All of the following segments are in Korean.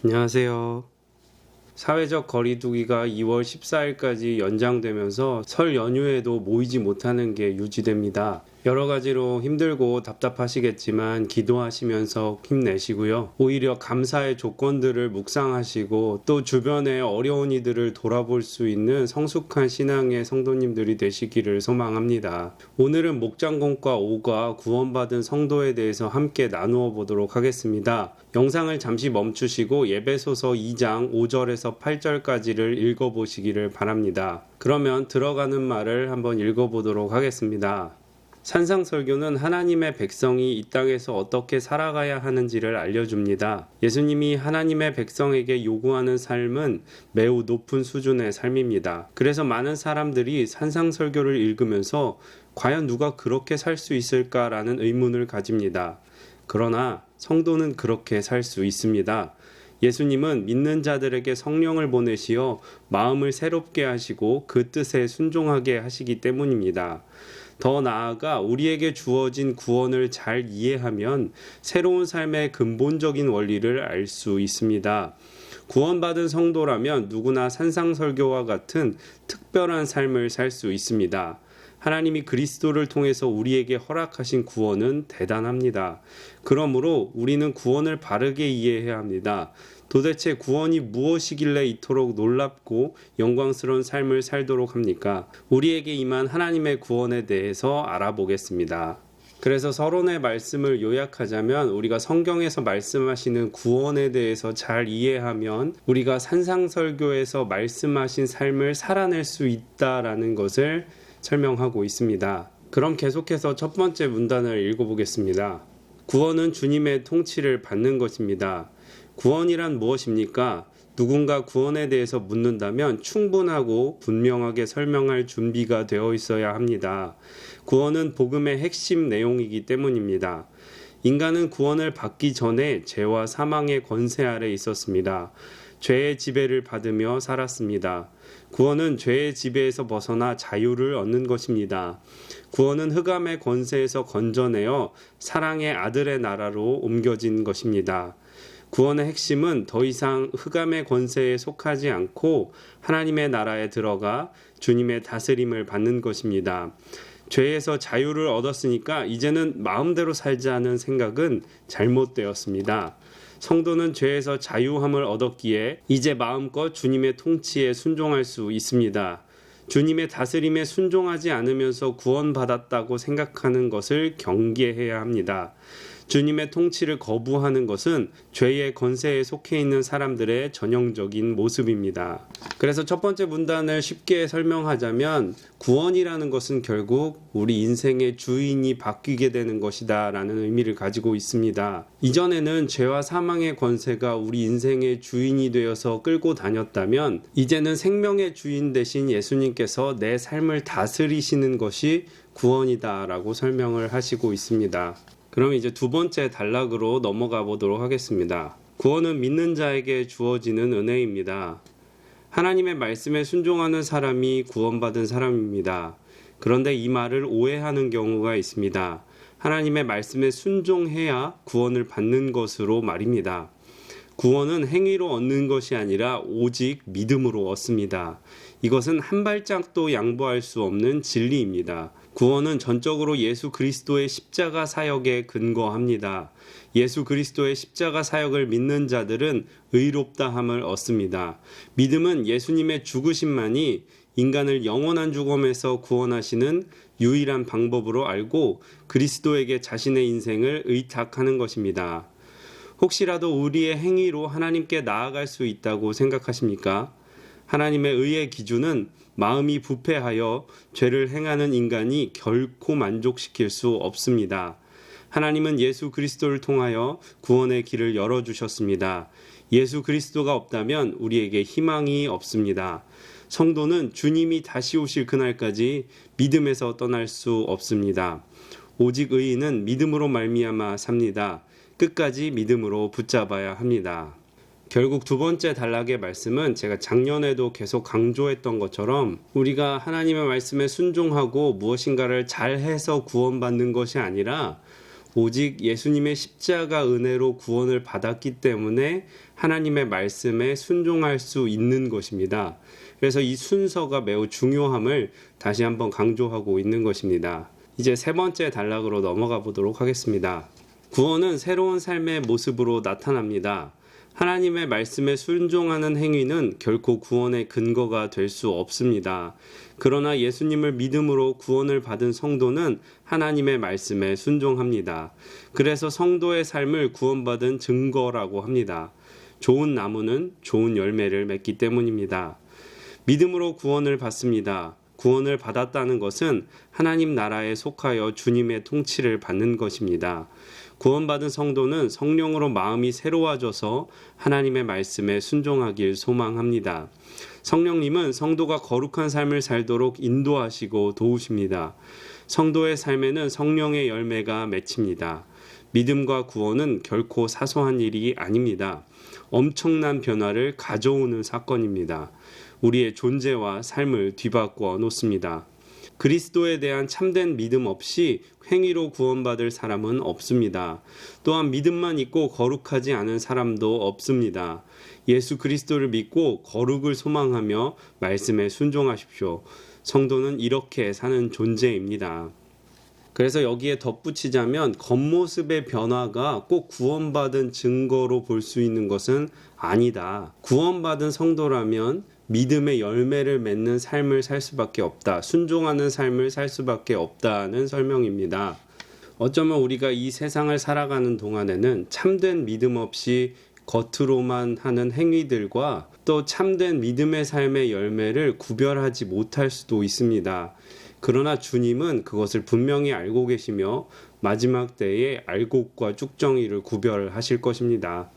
안녕하세요. 사회적 거리두기가 2월 14일까지 연장되면서 설 연휴에도 모이지 못하는 게 유지됩니다. 여러 가지로 힘들고 답답하시겠지만 기도하시면서 힘내시고요. 오히려 감사의 조건들을 묵상하시고 또 주변의 어려운 이들을 돌아볼 수 있는 성숙한 신앙의 성도님들이 되시기를 소망합니다. 오늘은 목장공과 5가 구원받은 성도에 대해서 함께 나누어 보도록 하겠습니다. 영상을 잠시 멈추시고 예배소서 2장 5절에서 8절까지를 읽어보시기를 바랍니다. 그러면 들어가는 말을 한번 읽어보도록 하겠습니다. 산상설교는 하나님의 백성이 이 땅에서 어떻게 살아가야 하는지를 알려줍니다. 예수님이 하나님의 백성에게 요구하는 삶은 매우 높은 수준의 삶입니다. 그래서 많은 사람들이 산상설교를 읽으면서 과연 누가 그렇게 살 수 있을까라는 의문을 가집니다. 그러나 성도는 그렇게 살 수 있습니다. 예수님은 믿는 자들에게 성령을 보내시어 마음을 새롭게 하시고 그 뜻에 순종하게 하시기 때문입니다. 더 나아가 우리에게 주어진 구원을 잘 이해하면 새로운 삶의 근본적인 원리를 알 수 있습니다. 구원받은 성도라면 누구나 산상설교와 같은 특별한 삶을 살 수 있습니다. 하나님이 그리스도를 통해서 우리에게 허락하신 구원은 대단합니다. 그러므로 우리는 구원을 바르게 이해해야 합니다. 도대체 구원이 무엇이길래 이토록 놀랍고 영광스러운 삶을 살도록 합니까? 우리에게 임한 하나님의 구원에 대해서 알아보겠습니다. 그래서 서론의 말씀을 요약하자면 우리가 성경에서 말씀하시는 구원에 대해서 잘 이해하면 우리가 산상설교에서 말씀하신 삶을 살아낼 수 있다라는 것을 설명하고 있습니다. 그럼 계속해서 첫 번째 문단을 읽어보겠습니다. 구원은 주님의 통치를 받는 것입니다. 구원이란 무엇입니까? 누군가 구원에 대해서 묻는다면 충분하고 분명하게 설명할 준비가 되어 있어야 합니다. 구원은 복음의 핵심 내용이기 때문입니다. 인간은 구원을 받기 전에 죄와 사망의 권세 아래 있었습니다. 죄의 지배를 받으며 살았습니다. 구원은 죄의 지배에서 벗어나 자유를 얻는 것입니다. 구원은 흑암의 권세에서 건져내어 사랑의 아들의 나라로 옮겨진 것입니다. 구원의 핵심은 더 이상 흑암의 권세에 속하지 않고 하나님의 나라에 들어가 주님의 다스림을 받는 것입니다. 죄에서 자유를 얻었으니까 이제는 마음대로 살자는 생각은 잘못되었습니다. 성도는 죄에서 자유함을 얻었기에 이제 마음껏 주님의 통치에 순종할 수 있습니다. 주님의 다스림에 순종하지 않으면서 구원받았다고 생각하는 것을 경계해야 합니다. 주님의 통치를 거부하는 것은 죄의 권세에 속해 있는 사람들의 전형적인 모습입니다. 그래서 첫 번째 문단을 쉽게 설명하자면 구원이라는 것은 결국 우리 인생의 주인이 바뀌게 되는 것이다 라는 의미를 가지고 있습니다. 이전에는 죄와 사망의 권세가 우리 인생의 주인이 되어서 끌고 다녔다면 이제는 생명의 주인 되신 예수님께서 내 삶을 다스리시는 것이 구원이다 라고 설명을 하시고 있습니다. 그럼 이제 두 번째 단락으로 넘어가 보도록 하겠습니다. 구원은 믿는 자에게 주어지는 은혜입니다. 하나님의 말씀에 순종하는 사람이 구원받은 사람입니다. 그런데 이 말을 오해하는 경우가 있습니다. 하나님의 말씀에 순종해야 구원을 받는 것으로 말입니다. 구원은 행위로 얻는 것이 아니라 오직 믿음으로 얻습니다. 이것은 한 발짝도 양보할 수 없는 진리입니다. 구원은 전적으로 예수 그리스도의 십자가 사역에 근거합니다. 예수 그리스도의 십자가 사역을 믿는 자들은 의롭다함을 얻습니다. 믿음은 예수님의 죽으심만이 인간을 영원한 죽음에서 구원하시는 유일한 방법으로 알고 그리스도에게 자신의 인생을 의탁하는 것입니다. 혹시라도 우리의 행위로 하나님께 나아갈 수 있다고 생각하십니까? 하나님의 의의 기준은 마음이 부패하여 죄를 행하는 인간이 결코 만족시킬 수 없습니다. 하나님은 예수 그리스도를 통하여 구원의 길을 열어주셨습니다. 예수 그리스도가 없다면 우리에게 희망이 없습니다. 성도는 주님이 다시 오실 그날까지 믿음에서 떠날 수 없습니다. 오직 의인은 믿음으로 말미암아 삽니다. 끝까지 믿음으로 붙잡아야 합니다. 결국 두 번째 단락의 말씀은 제가 작년에도 계속 강조했던 것처럼 우리가 하나님의 말씀에 순종하고 무엇인가를 잘해서 구원받는 것이 아니라 오직 예수님의 십자가 은혜로 구원을 받았기 때문에 하나님의 말씀에 순종할 수 있는 것입니다. 그래서 이 순서가 매우 중요함을 다시 한번 강조하고 있는 것입니다. 이제 세 번째 단락으로 넘어가 보도록 하겠습니다. 구원은 새로운 삶의 모습으로 나타납니다. 하나님의 말씀에 순종하는 행위는 결코 구원의 근거가 될 수 없습니다. 그러나 예수님을 믿음으로 구원을 받은 성도는 하나님의 말씀에 순종합니다. 그래서 성도의 삶을 구원받은 증거라고 합니다. 좋은 나무는 좋은 열매를 맺기 때문입니다. 믿음으로 구원을 받습니다. 구원을 받았다는 것은 하나님 나라에 속하여 주님의 통치를 받는 것입니다. 구원받은 성도는 성령으로 마음이 새로워져서 하나님의 말씀에 순종하길 소망합니다. 성령님은 성도가 거룩한 삶을 살도록 인도하시고 도우십니다. 성도의 삶에는 성령의 열매가 맺힙니다. 믿음과 구원은 결코 사소한 일이 아닙니다. 엄청난 변화를 가져오는 사건입니다. 우리의 존재와 삶을 뒤바꿔 놓습니다. 그리스도에 대한 참된 믿음 없이 행위로 구원받을 사람은 없습니다. 또한 믿음만 있고 거룩하지 않은 사람도 없습니다. 예수 그리스도를 믿고 거룩을 소망하며 말씀에 순종하십시오. 성도는 이렇게 사는 존재입니다. 그래서 여기에 덧붙이자면 겉모습의 변화가 꼭 구원받은 증거로 볼 수 있는 것은 아니다. 구원받은 성도라면 믿음의 열매를 맺는 삶을 살 수밖에 없다. 순종하는 삶을 살 수밖에 없다는 설명입니다. 어쩌면 우리가 이 세상을 살아가는 동안에는 참된 믿음 없이 겉으로만 하는 행위들과 또 참된 믿음의 삶의 열매를 구별하지 못할 수도 있습니다. 그러나 주님은 그것을 분명히 알고 계시며 마지막 때에 알곡과 쭉정이를 구별하실 것입니다.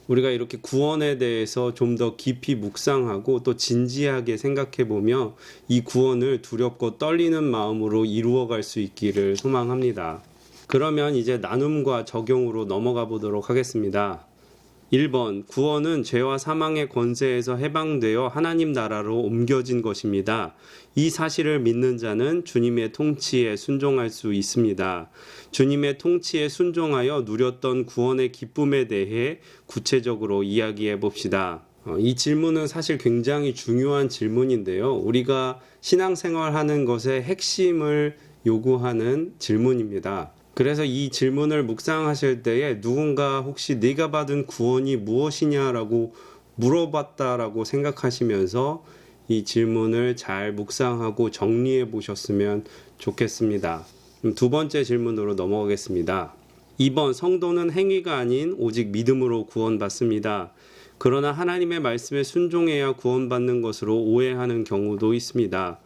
우리가 이렇게 구원에 대해서 좀 더 깊이 묵상하고 또 진지하게 생각해 보며 이 구원을 두렵고 떨리는 마음으로 이루어갈 수 있기를 소망합니다. 그러면 이제 나눔과 적용으로 넘어가 보도록 하겠습니다. 1번, 구원은 죄와 사망의 권세에서 해방되어 하나님 나라로 옮겨진 것입니다. 이 사실을 믿는 자는 주님의 통치에 순종할 수 있습니다. 주님의 통치에 순종하여 누렸던 구원의 기쁨에 대해 구체적으로 이야기해 봅시다. 이 질문은 사실 굉장히 중요한 질문인데요. 우리가 신앙생활하는 것의 핵심을 요구하는 질문입니다. 그래서 이 질문을 묵상하실 때에 누군가 혹시 네가 받은 구원이 무엇이냐라고 물어봤다라고 생각하시면서 이 질문을 잘 묵상하고 정리해 보셨으면 좋겠습니다. 두 번째 질문으로 넘어가겠습니다. 2번, 성도는 행위가 아닌 오직 믿음으로 구원받습니다. 그러나 하나님의 말씀에 순종해야 구원받는 것으로 오해하는 경우도 있습니다.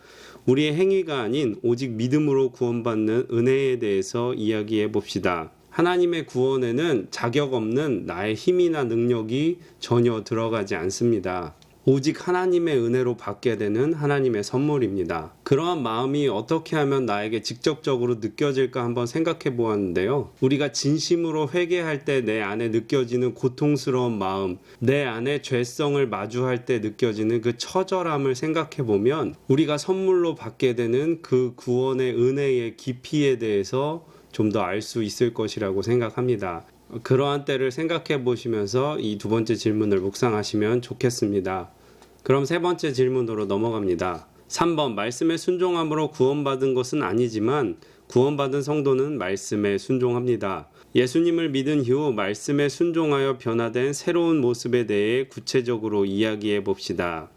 우리의 행위가 아닌 오직 믿음으로 구원받는 은혜에 대해서 이야기해 봅시다. 하나님의 구원에는 자격 없는 나의 힘이나 능력이 전혀 들어가지 않습니다. 오직 하나님의 은혜로 받게 되는 하나님의 선물입니다. 그러한 마음이 어떻게 하면 나에게 직접적으로 느껴질까 한번 생각해 보았는데요. 우리가 진심으로 회개할 때 내 안에 느껴지는 고통스러운 마음, 내 안에 죄성을 마주할 때 느껴지는 그 처절함을 생각해 보면 우리가 선물로 받게 되는 그 구원의 은혜의 깊이에 대해서 좀 더 알 수 있을 것이라고 생각합니다. 그러한 때를 생각해 보시면서 이 두 번째 질문을 묵상하시면 좋겠습니다. 그럼 세 번째 질문으로 넘어갑니다. 3번, 말씀에 순종함으로 구원받은 것은 아니지만 구원받은 성도는 말씀에 순종합니다. 예수님을 믿은 이후 말씀에 순종하여 변화된 새로운 모습에 대해 구체적으로 이야기해 봅시다.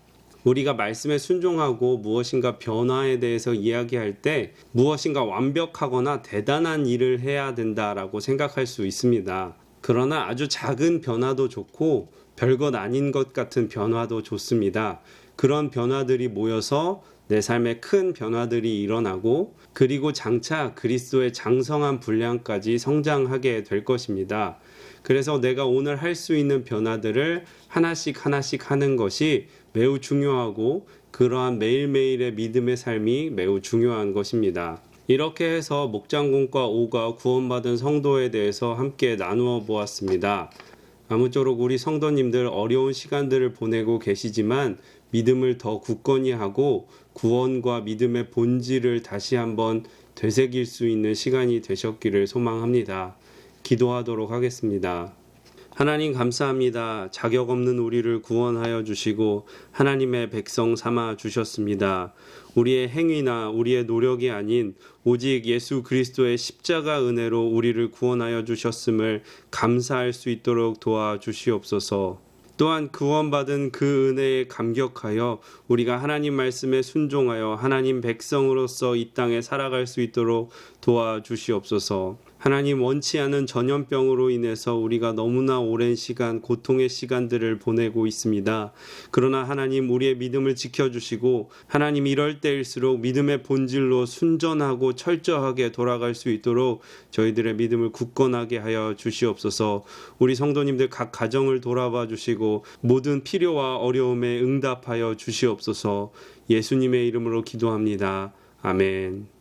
우리가 말씀에 순종하고 무엇인가 변화에 대해서 이야기할 때 무엇인가 완벽하거나 대단한 일을 해야 된다라고 생각할 수 있습니다. 그러나 아주 작은 변화도 좋고 별것 아닌 것 같은 변화도 좋습니다. 그런 변화들이 모여서 내 삶에 큰 변화들이 일어나고 그리고 장차 그리스도의 장성한 분량까지 성장하게 될 것입니다. 그래서 내가 오늘 할 수 있는 변화들을 하나씩 하나씩 하는 것이 매우 중요하고 그러한 매일매일의 믿음의 삶이 매우 중요한 것입니다. 이렇게 해서 목장군과 오가 구원받은 성도에 대해서 함께 나누어 보았습니다. 아무쪼록 우리 성도님들 어려운 시간들을 보내고 계시지만 믿음을 더 굳건히 하고 구원과 믿음의 본질을 다시 한번 되새길 수 있는 시간이 되셨기를 소망합니다. 기도하도록 하겠습니다. 하나님 감사합니다. 자격 없는 우리를 구원하여 주시고 하나님의 백성 삼아 주셨습니다. 우리의 행위나 우리의 노력이 아닌 오직 예수 그리스도의 십자가 은혜로 우리를 구원하여 주셨음을 감사할 수 있도록 도와주시옵소서. 또한 구원받은 그 은혜에 감격하여 우리가 하나님 말씀에 순종하여 하나님 백성으로서 이 땅에 살아갈 수 있도록 도와주시옵소서. 하나님, 원치 않은 전염병으로 인해서 우리가 너무나 오랜 시간 고통의 시간들을 보내고 있습니다. 그러나 하나님, 우리의 믿음을 지켜주시고 하나님, 이럴 때일수록 믿음의 본질로 순전하고 철저하게 돌아갈 수 있도록 저희들의 믿음을 굳건하게 하여 주시옵소서. 우리 성도님들 각 가정을 돌아봐 주시고 모든 필요와 어려움에 응답하여 주시옵소서. 예수님의 이름으로 기도합니다. 아멘.